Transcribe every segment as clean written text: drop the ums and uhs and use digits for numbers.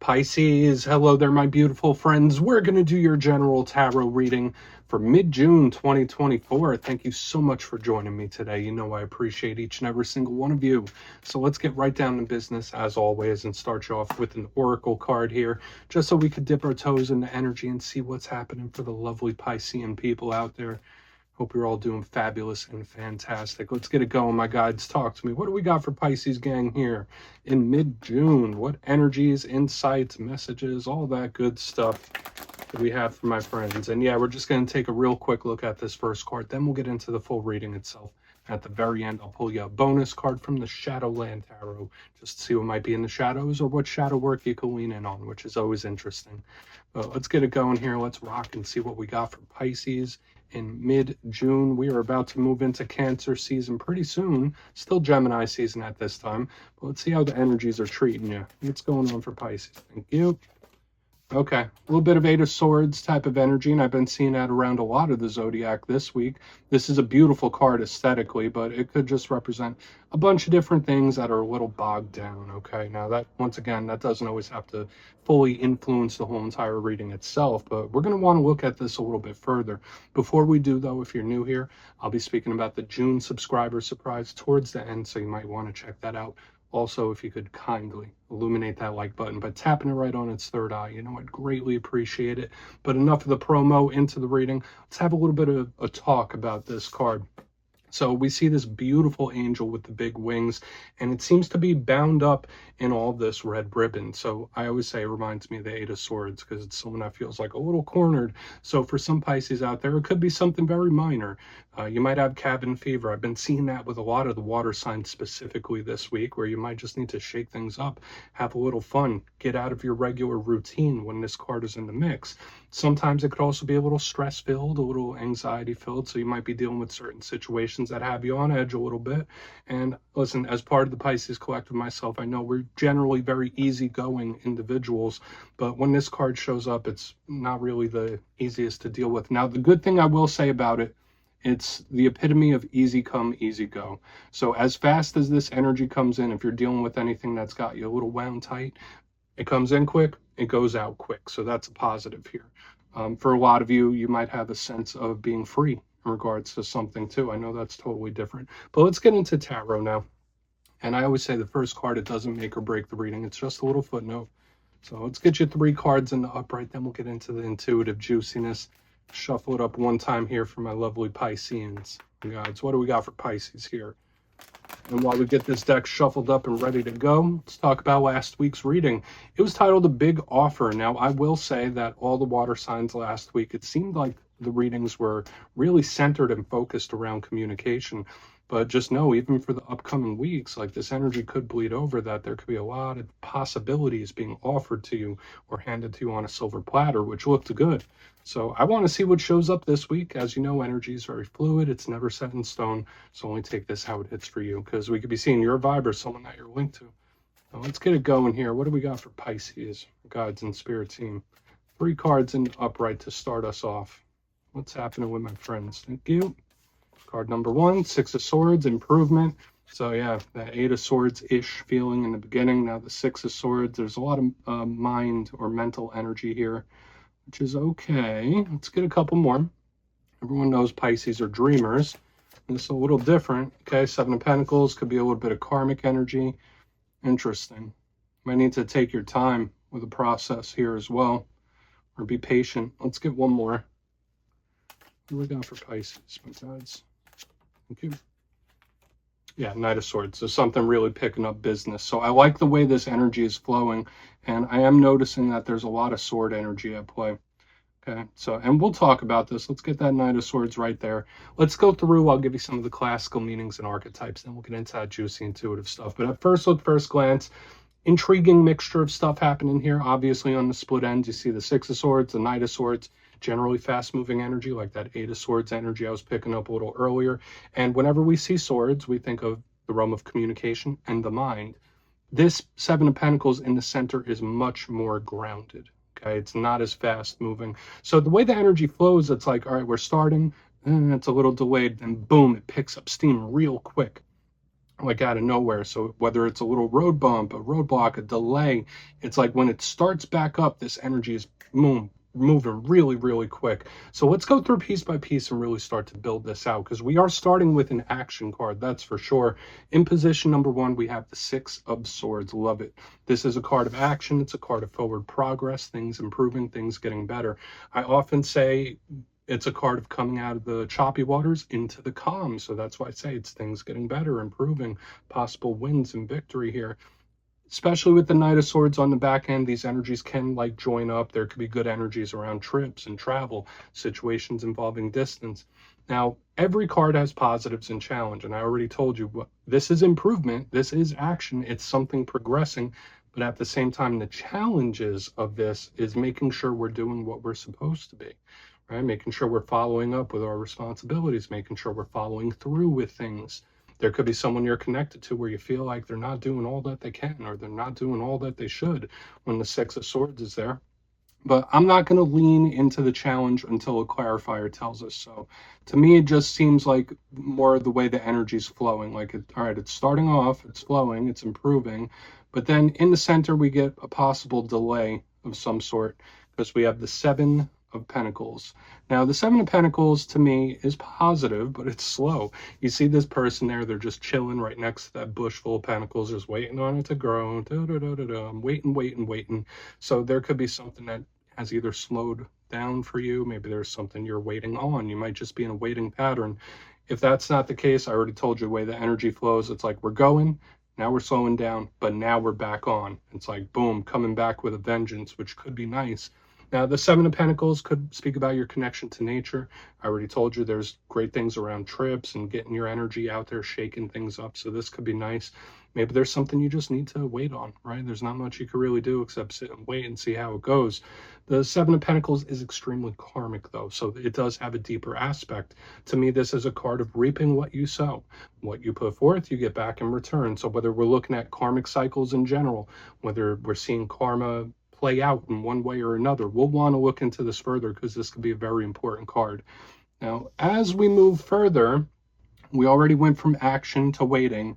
Pisces, hello there, my beautiful friends. We're going to do your general tarot reading for mid-June 2024. Thank you so much for joining me today. You know I appreciate each and every single one of you. So let's get right down to business, as always, and start you off with an oracle card here, just so we could dip our toes into energy and see what's happening for the lovely Piscean people out there. Hope you're all doing fabulous and fantastic. Let's get it going, my guides. Talk to me. What do we got for Pisces gang here in mid-June? What energies, insights, messages, all that good stuff that we have for my friends? And yeah, we're just going to take a real quick look at this first card. Then we'll get into the full reading itself. At the very end, I'll pull you a bonus card from the Shadowland Tarot, just to see what might be in the shadows or what shadow work you can lean in on, which is always interesting. But let's get it going here. Let's rock and see what we got for Pisces in mid-June. We are about to move into Cancer season pretty soon. Still Gemini season at this time. But let's see how the energies are treating you. What's going on for Pisces? Thank you. Okay, a little bit of Eight of Swords type of energy, and I've been seeing that around a lot of the Zodiac this week. This is a beautiful card aesthetically, but it could just represent a bunch of different things that are a little bogged down, okay? Now, that, once again, that doesn't always have to fully influence the whole entire reading itself, but we're going to want to look at this a little bit further. Before we do, though, if you're new here, I'll be speaking about the June subscriber surprise towards the end, so you might want to check that out. Also, if you could kindly illuminate that like button by tapping it right on its third eye, you know, I'd greatly appreciate it. But enough of the promo, into the reading. Let's have a little bit of a talk about this card. So we see this beautiful angel with the big wings, and it seems to be bound up in all this red ribbon. So I always say it reminds me of the Eight of Swords, because it's someone that feels like a little cornered. So for some Pisces out there, it could be something very minor. You might have cabin fever. I've been seeing that with a lot of the water signs specifically this week, where you might just need to shake things up, have a little fun, get out of your regular routine when this card is in the mix. Sometimes it could also be a little stress-filled, a little anxiety-filled, so you might be dealing with certain situations that have you on edge a little bit. And listen, as part of the Pisces Collective myself, I know we're generally very easygoing individuals, but when this card shows up, it's not really the easiest to deal with. Now, the good thing I will say about it, it's the epitome of easy come, easy go. So as fast as this energy comes in, if you're dealing with anything that's got you a little wound tight, it comes in quick, it goes out quick. So that's a positive here. For a lot of you, you might have a sense of being free in regards to something too. I know that's totally different. But let's get into tarot now. And I always say the first card, it doesn't make or break the reading. It's just a little footnote. So let's get you 3 cards in the upright. Then we'll get into the intuitive juiciness. Shuffle it up one time here for my lovely Pisceans. Guys, what do we got for Pisces here? And while we get this deck shuffled up and ready to go, let's talk about last week's reading. It was titled A Big Offer. Now, I will say that all the water signs last week, it seemed like the readings were really centered and focused around communication. But just know, even for the upcoming weeks, like this energy could bleed over, that there could be a lot of possibilities being offered to you or handed to you on a silver platter, which looked good. So I want to see what shows up this week. As you know, energy is very fluid. It's never set in stone. So only take this how it hits for you, because we could be seeing your vibe or someone that you're linked to. Now let's get it going here. What do we got for Pisces, guides and spirit team? 3 cards in upright to start us off. What's happening with my friends? Thank you. Card number 1, 6 of Swords, improvement. So yeah, that 8 of Swords-ish feeling in the beginning. Now the 6 of Swords, there's a lot of mind or mental energy here, which is okay. Let's get a couple more. Everyone knows Pisces are dreamers. This is a little different. Okay, 7 of Pentacles, could be a little bit of karmic energy. Interesting. Might need to take your time with the process here as well, or be patient. Let's get one more. What do we got for Pisces, my guys? Thank you. Yeah, Knight of Swords. There's something really picking up business. So I like the way this energy is flowing, and I am noticing that there's a lot of sword energy at play. Okay, so, and we'll talk about this. Let's get that Knight of Swords right there. Let's go through. I'll give you some of the classical meanings and archetypes, then we'll get into that juicy intuitive stuff. But at first look, first glance, intriguing mixture of stuff happening here. Obviously on the split ends, you see the 6 of Swords, the Knight of Swords, generally fast-moving energy, like that 8 of Swords energy I was picking up a little earlier. And whenever we see swords, we think of the realm of communication and the mind. This 7 of Pentacles in the center is much more grounded. Okay, it's not as fast-moving. So the way the energy flows, it's like, all right, we're starting, and it's a little delayed, and boom, it picks up steam real quick. like out of nowhere. So whether it's a little road bump, a roadblock, a delay, it's like when it starts back up, this energy is moving really, really quick. So let's go through piece by piece and really start to build this out, because we are starting with an action card, that's for sure. In position number 1, we have the Six of Swords. Love it. This is a card of action. It's a card of forward progress, things improving, things getting better. I often say it's a card of coming out of the choppy waters into the calm. So that's why I say it's things getting better, improving, possible wins and victory here. Especially with the Knight of Swords on the back end, these energies can like join up. There could be good energies around trips and travel, situations involving distance. Now, every card has positives and challenge, and I already told you, this is improvement, this is action, it's something progressing. But at the same time, the challenges of this is making sure we're doing what we're supposed to be. Right? Making sure we're following up with our responsibilities, making sure we're following through with things. There could be someone you're connected to where you feel like they're not doing all that they can, or they're not doing all that they should when the Six of Swords is there. But I'm not going to lean into the challenge until a clarifier tells us so. To me, it just seems like more the way the energy's flowing. Like, all right, it's starting off, it's flowing, it's improving. But then in the center, we get a possible delay of some sort, because we have the Seven of Pentacles. Now, the Seven of Pentacles to me is positive, but it's slow. You see this person there, they're just chilling right next to that bush full of pentacles, just waiting on it to grow. I'm waiting. So there could be something that has either slowed down for you. Maybe there's something you're waiting on. You might just be in a waiting pattern. If that's not the case, I already told you the way the energy flows. It's like we're going, now we're slowing down, but now we're back on. It's like, boom, coming back with a vengeance, which could be nice. Now, the Seven of Pentacles could speak about your connection to nature. I already told you there's great things around trips and getting your energy out there, shaking things up. So this could be nice. Maybe there's something you just need to wait on, right? There's not much you can really do except sit and wait and see how it goes. The Seven of Pentacles is extremely karmic, though, so it does have a deeper aspect. To me, this is a card of reaping what you sow. What you put forth, you get back in return. So whether we're looking at karmic cycles in general, whether we're seeing karma play out in one way or another, we'll want to look into this further, because this could be a very important card. Now, as we move further, we already went from action to waiting,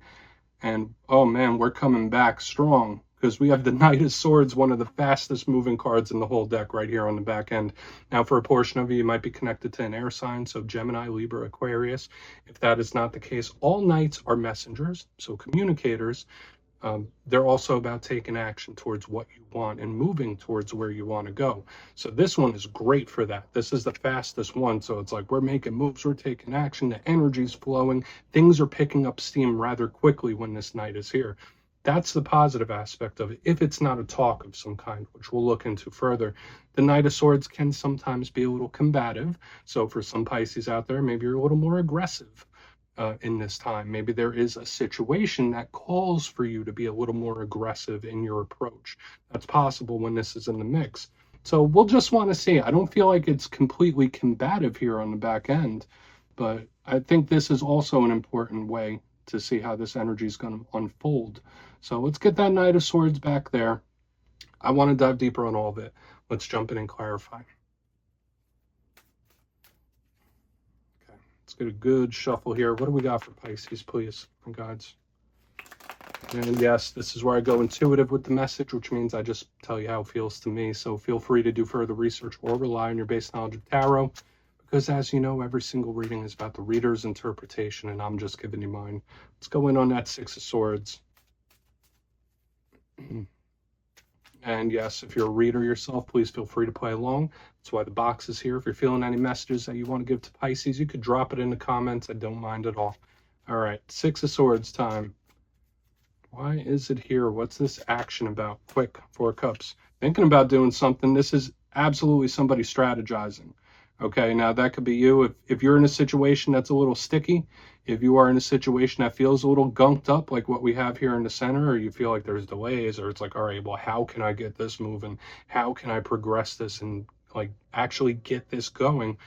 and oh man, we're coming back strong, because we have the Knight of Swords, one of the fastest moving cards in the whole deck right here on the back end. Now, for a portion of you, you might be connected to an air sign, so Gemini, Libra, Aquarius. If that is not the case, all knights are messengers, so communicators. They're also about taking action towards what you want and moving towards where you want to go. So this one is great for that. This is the fastest one. So it's like we're making moves, we're taking action, the energy's flowing, things are picking up steam rather quickly when this Knight is here. That's the positive aspect of it, if it's not a talk of some kind, which we'll look into further. The Knight of Swords can sometimes be a little combative. So for some Pisces out there, maybe you're a little more aggressive in this time. Maybe there is a situation that calls for you to be a little more aggressive in your approach. That's possible when this is in the mix. So we'll just want to see. I don't feel like it's completely combative here on the back end, but I think this is also an important way to see how this energy is going to unfold. So let's get that Knight of Swords back there. I want to dive deeper on all of it. Let's jump in and clarify. Let's get a good shuffle here. What do we got for Pisces, please, and guides? And yes, this is where I go intuitive with the message, which means I just tell you how it feels to me. So feel free to do further research or rely on your base knowledge of tarot, because as you know, every single reading is about the reader's interpretation, and I'm just giving you mine. Let's go in on that Six of Swords. And yes, if you're a reader yourself, please feel free to play along. That's why the box is here. If you're feeling any messages that you want to give to Pisces, you could drop it in the comments. I don't mind at all. All right, Six of Swords time. Why is it here? What's this action about? Quick, Four of Cups. Thinking about doing something. This is absolutely somebody strategizing. Okay, now that could be you. If you're in a situation that's a little sticky, if you are in a situation that feels a little gunked up, like what we have here in the center, or you feel like there's delays, or it's like, all right, well, how can I get this moving? How can I progress this and like actually get this going.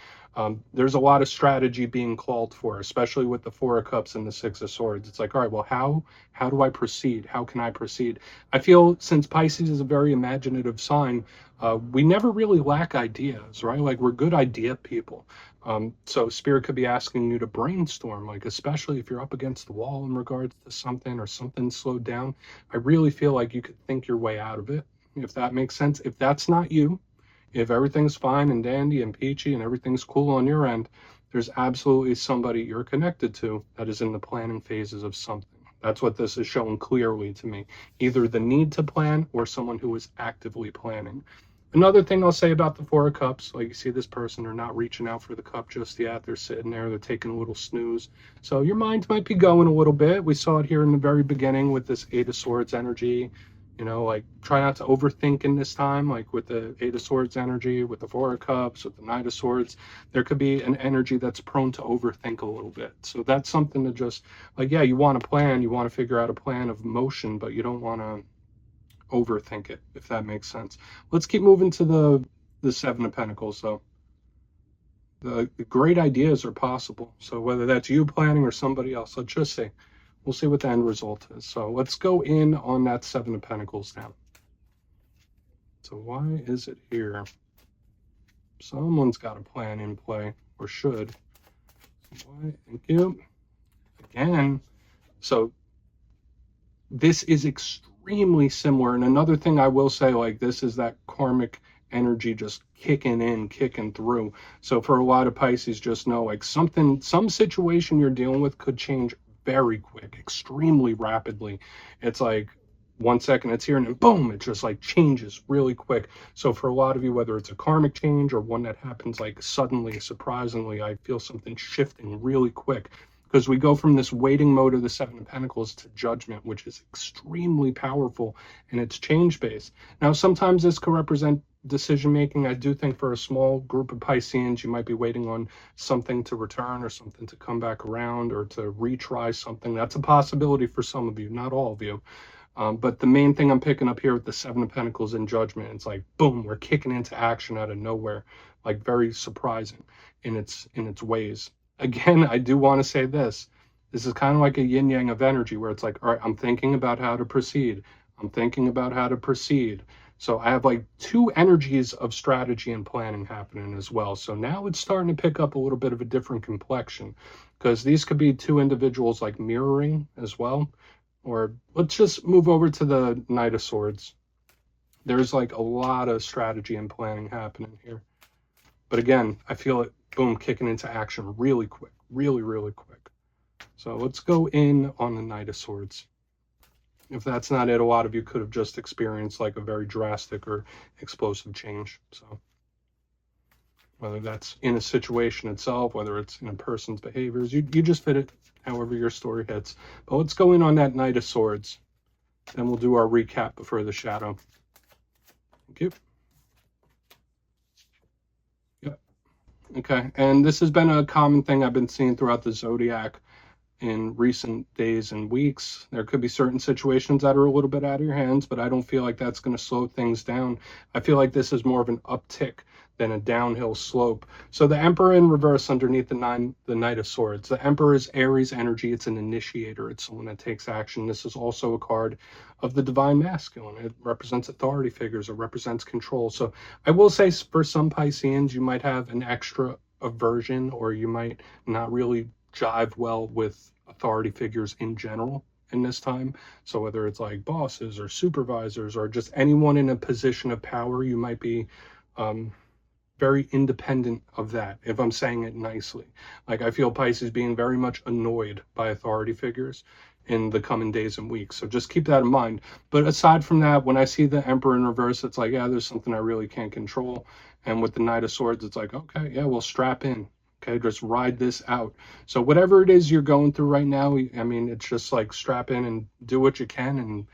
There's a lot of strategy being called for, especially with the Four of Cups and the Six of Swords. It's like, all right, well, how do I proceed? How can I proceed? I feel since Pisces is a very imaginative sign, we never really lack ideas, right? Like we're good idea people. So Spirit could be asking you to brainstorm, like especially if you're up against the wall in regards to something or something slowed down. I really feel like you could think your way out of it, if that makes sense. If that's not you, if everything's fine and dandy and peachy and everything's cool on your end, there's absolutely somebody you're connected to that is in the planning phases of something. That's what this is showing clearly to me. Either the need to plan or someone who is actively planning. Another thing I'll say about the Four of Cups, like you see this person, they're not reaching out for the cup just yet. They're sitting there, they're taking a little snooze. So your mind might be going a little bit. We saw it here in the very beginning with this Eight of Swords energy. You know, like try not to overthink in this time, like with the Eight of Swords energy, with the Four of Cups, with the Knight of Swords. There could be an energy that's prone to overthink a little bit. So that's something to just, like, yeah, you want to plan, you want to figure out a plan of motion, but you don't want to overthink it, if that makes sense. Let's keep moving to the Seven of Pentacles, though. The great ideas are possible. So whether that's you planning or somebody else, let's just see. We'll see what the end result is. So let's go in on that Seven of Pentacles now. So why is it here? Someone's got a plan in play, or should. Why? Thank you. Again, so this is extremely similar. And another thing I will say, like, this is that karmic energy just kicking in, kicking through. So for a lot of Pisces, just know, like, some situation you're dealing with could change very quick, extremely rapidly. It's like 1 second it's here and then boom, it just like changes really quick. So for a lot of you, whether it's a karmic change or one that happens like suddenly, surprisingly, I feel something shifting really quick, because we go from this waiting mode of the Seven of Pentacles to Judgment, which is extremely powerful, and it's change based. Now sometimes this could represent decision making. I do think for a small group of Pisceans, you might be waiting on something to return or something to come back around or to retry something. That's a possibility for some of you, not all of you. But the main thing I'm picking up here with the Seven of Pentacles and Judgment, it's like, boom, we're kicking into action out of nowhere, like very surprising in its ways. Again, I do want to say this. This is kind of like a yin yang of energy where it's like, all right, I'm thinking about how to proceed. I'm thinking about how to proceed. So I have like two energies of strategy and planning happening as well. So now it's starting to pick up a little bit of a different complexion, because these could be two individuals like mirroring as well. Or let's just move over to the Knight of Swords. There's like a lot of strategy and planning happening here. But again, I feel it, boom, kicking into action really quick, really, really quick. So let's go in on the Knight of Swords. If that's not it, a lot of you could have just experienced like a very drastic or explosive change. So whether that's in a situation itself, whether it's in a person's behaviors, you just fit it however your story hits. But let's go in on that Knight of Swords. Then we'll do our recap before the shadow. Thank you. Yep. Okay, and this has been a common thing I've been seeing throughout the zodiac in recent days and weeks. There could be certain situations that are a little bit out of your hands, but I don't feel like that's going to slow things down. I feel like this is more of an uptick than a downhill slope. So the Emperor in reverse underneath the Knight of Swords. The Emperor is Aries energy. It's an initiator. It's someone that takes action. This is also a card of the Divine Masculine. It represents authority figures. It represents control. So I will say for some Pisceans, you might have an extra aversion, or you might not really jive well with authority figures in general in this time. So whether it's like bosses or supervisors or just anyone in a position of power, you might be very independent of that, if I'm saying it nicely. Like I feel Pisces being very much annoyed by authority figures in the coming days and weeks. So just keep that in mind. But aside from that, when I see the Emperor in reverse, it's like, yeah, there's something I really can't control. And with the Knight of Swords, it's like, okay, yeah, well, strap in. Okay, just ride this out. So whatever it is you're going through right now, I mean, it's just like strap in and do what you can and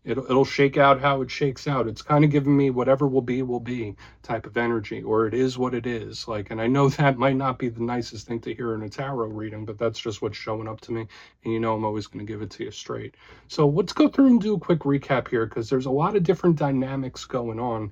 It'll shake out how it shakes out. It's kind of giving me whatever will be type of energy, or it is what it is. Like, and I know that might not be the nicest thing to hear in a tarot reading, but that's just what's showing up to me. And you know, I'm always going to give it to you straight. So let's go through and do a quick recap here, because there's a lot of different dynamics going on.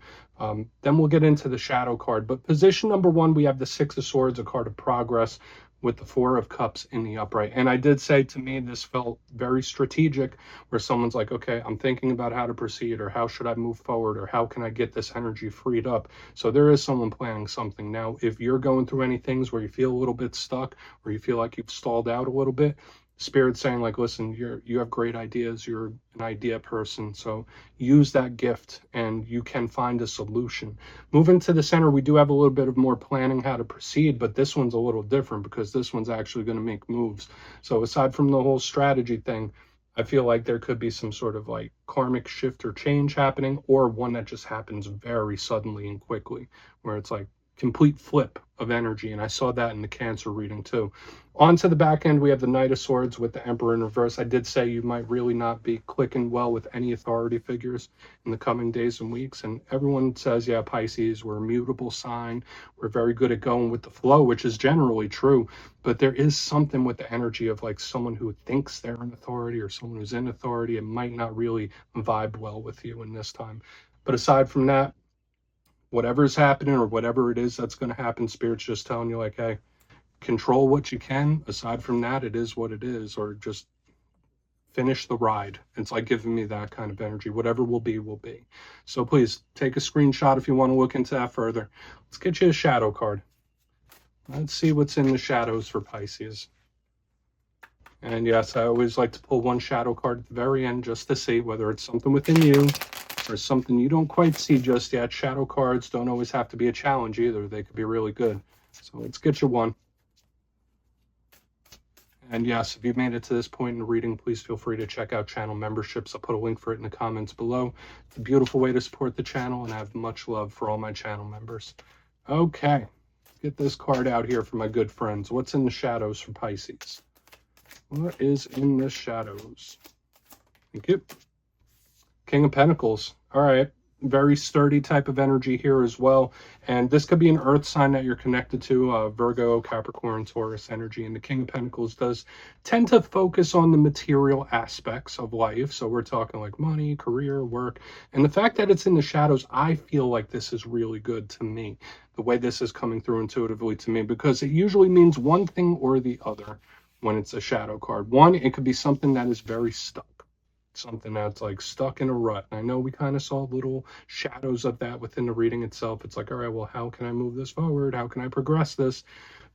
Then we'll get into the shadow card. But position number one, we have the Six of Swords, a card of progress, with the Four of Cups in the upright. And I did say, to me, this felt very strategic, where someone's like, okay, I'm thinking about how to proceed, or how should I move forward, or how can I get this energy freed up. So there is someone planning something. Now, if you're going through any things where you feel a little bit stuck, or you feel like you've stalled out a little bit, Spirit's saying, like, listen, you have great ideas, you're an idea person, so use that gift and you can find a solution. Moving to the center, we do have a little bit of more planning how to proceed, but this one's a little different, because this one's actually going to make moves. So aside from the whole strategy thing, I feel like there could be some sort of like karmic shift or change happening, or one that just happens very suddenly and quickly, where it's like complete flip of energy. And I saw that in the Cancer reading too. On to the back end, we have the Knight of Swords with the Emperor in reverse. I did say you might really not be clicking well with any authority figures in the coming days and weeks. And everyone says, yeah, Pisces, we're a mutable sign. We're very good at going with the flow, which is generally true. But there is something with the energy of like someone who thinks they're in authority, or someone who's in authority. It might not really vibe well with you in this time. But aside from that, whatever's happening, or whatever it is that's going to happen, Spirit's just telling you, like, hey, control what you can. Aside from that, it is what it is, or just finish the ride. It's like giving me that kind of energy. Whatever will be, will be. So please take a screenshot if you want to look into that further. Let's get you a shadow card. Let's see what's in the shadows for Pisces. And yes, I always like to pull one shadow card at the very end, just to see whether it's something within you or something you don't quite see just yet. Shadow cards don't always have to be a challenge either. They could be really good. So let's get you one. And yes, if you've made it to this point in the reading, please feel free to check out channel memberships. I'll put a link for it in the comments below. It's a beautiful way to support the channel, and I have much love for all my channel members. Okay, let's get this card out here for my good friends. What's in the shadows for Pisces? What is in the shadows? Thank you. King of Pentacles. All right. Very sturdy type of energy here as well. And this could be an earth sign that you're connected to, Virgo, Capricorn, Taurus energy. And the King of Pentacles does tend to focus on the material aspects of life. So we're talking like money, career, work. And the fact that it's in the shadows, I feel like this is really good to me, the way this is coming through intuitively to me, because it usually means one thing or the other when it's a shadow card. One, it could be something that is very stuck. Something that's like stuck in a rut. And I know we kind of saw little shadows of that within the reading itself. It's like, all right, well, how can I move this forward? How can I progress this?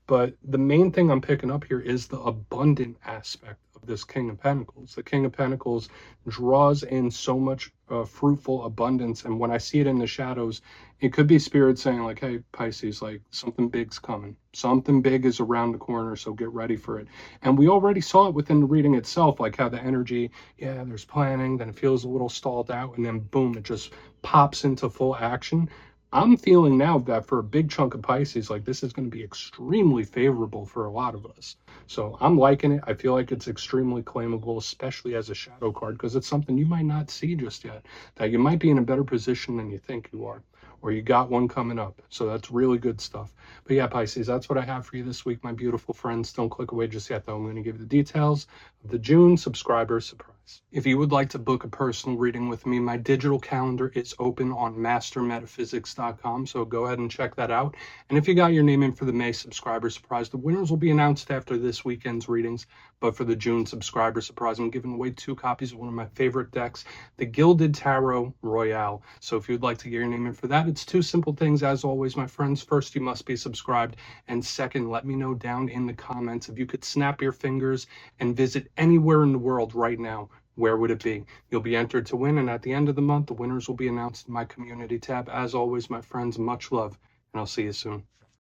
But the main thing I'm picking up here is the abundant aspect of this King of Pentacles. The King of Pentacles draws in so much fruitful abundance. And when I see it in the shadows, it could be Spirit saying like, hey, Pisces, like something big's coming. Something big is around the corner, so get ready for it. And we already saw it within the reading itself, like how the energy, yeah, there's planning, then it feels a little stalled out, and then boom, it just pops into full action. I'm feeling now that for a big chunk of Pisces, like this is going to be extremely favorable for a lot of us. So I'm liking it. I feel like it's extremely claimable, especially as a shadow card, because it's something you might not see just yet, that you might be in a better position than you think you are, or you got one coming up. So that's really good stuff. But yeah, Pisces, that's what I have for you this week, my beautiful friends. Don't click away just yet, though. I'm going to give you the details of the June subscriber surprise. If you would like to book a personal reading with me, my digital calendar is open on mastermetaphysics.com, so go ahead and check that out. And if you got your name in for the May subscriber surprise, the winners will be announced after this weekend's readings. But for the June subscriber surprise, I'm giving away 2 copies of one of my favorite decks, the Gilded Tarot Royale. So if you'd like to get your name in for that, it's 2 simple things, as always, my friends. First, you must be subscribed. And second, let me know down in the comments if you could snap your fingers and visit anywhere in the world right now. Where would it be? You'll be entered to win, and at the end of the month, the winners will be announced in my community tab. As always, my friends, much love, and I'll see you soon.